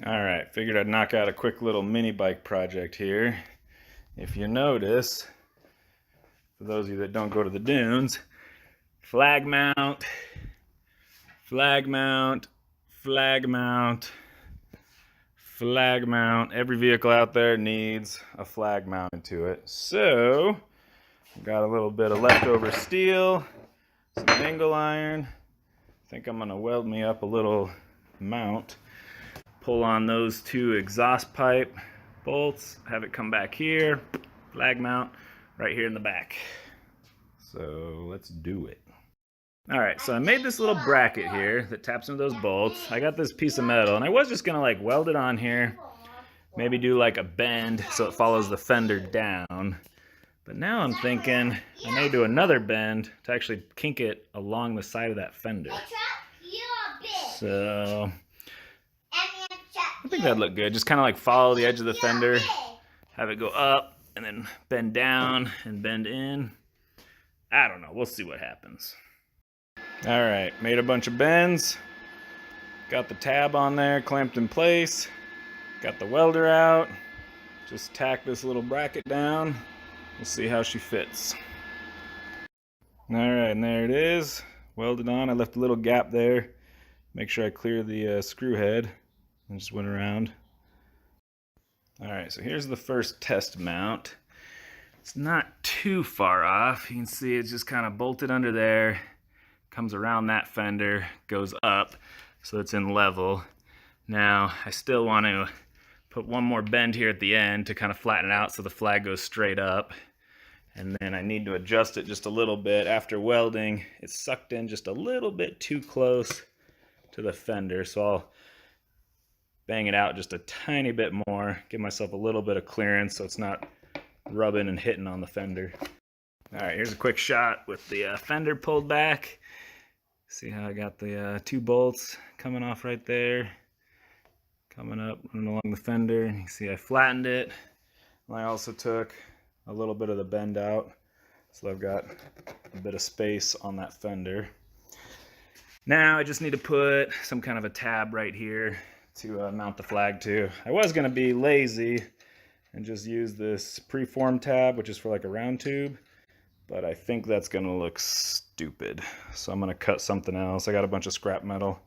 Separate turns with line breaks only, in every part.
All right, figured I'd knock out a quick little mini bike project here. If you notice, for those of you that don't go to the dunes, flag mount, flag mount, flag mount, flag mount. Every vehicle out there needs a flag mounted to it. So, got a little bit of leftover steel, some angle iron. I think I'm gonna weld me up a little mount. Pull on those two exhaust pipe bolts, have it come back here, flag mount right here in the back. So let's do it. All right, so I made this little bracket here that taps into those bolts. I got this piece of metal and I was just gonna like weld it on here, maybe do like a bend so it follows the fender down. But now I'm thinking I may do another bend to actually kink it along the side of that fender. So I think that'd look good. Just kind of like follow the edge of the fender, have it go up, and then bend down and bend in. I don't know. We'll see what happens. All right, made a bunch of bends. Got the tab on there, clamped in place. Got the welder out. Just tack this little bracket down. We'll see how she fits. All right, and there it is. Welded on. I left a little gap there. Make sure I clear the screw head. And just went around. All right, so here's the first test mount. It's not too far off. You can see it's just kind of bolted under there, comes around that fender, goes up, so it's in level. Now, I still want to put one more bend here at the end to kind of flatten it out so the flag goes straight up. And then I need to adjust it just a little bit. After welding, it's sucked in just a little bit too close to the fender, so I'll bang it out just a tiny bit more, give myself a little bit of clearance so it's not rubbing and hitting on the fender. All right, here's a quick shot with the fender pulled back. See how I got the two bolts coming off right there, coming up, running along the fender. You can see I flattened it. And I also took a little bit of the bend out, so I've got a bit of space on that fender. Now I just need to put some kind of a tab right here to mount the flag to. I was gonna be lazy and just use this preform tab, which is for like a round tube, but I think that's gonna look stupid. So I'm gonna cut something else. I got a bunch of scrap metal.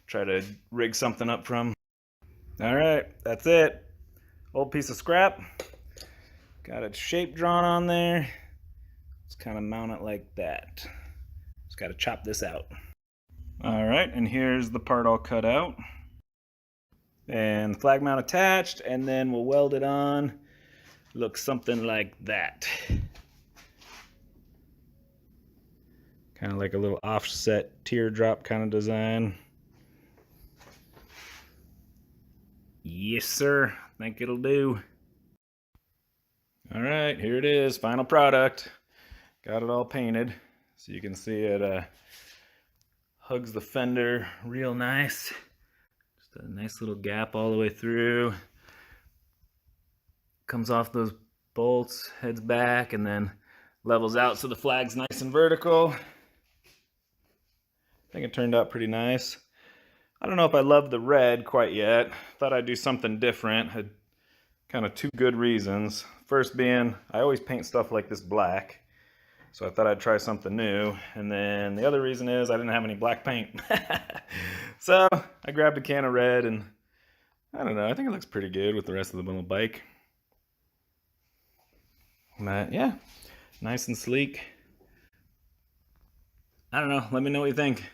Try to rig something up from. All right, that's it. Old piece of scrap. Got its shape drawn on there. Just kind of mount it like that. Just gotta chop this out. All right, and here's the part all cut out. And the flag mount attached, and then we'll weld it on. Looks something like that. Kind of like a little offset teardrop kind of design. Yes, sir. Think it'll do. All right, here it is, final product. Got it all painted, so you can see it hugs the fender real nice. Just a nice little gap all the way through. Comes off those bolts, heads back, and then levels out so the flag's nice and vertical. I think it turned out pretty nice. I don't know if I love the red quite yet. Thought I'd do something different. Had kind of two good reasons. First being, I always paint stuff like this black, so I thought I'd try something new. And then the other reason is I didn't have any black paint. So I grabbed a can of red, and I don't know, I think it looks pretty good with the rest of the little bike. But yeah, nice and sleek. I don't know, let me know what you think.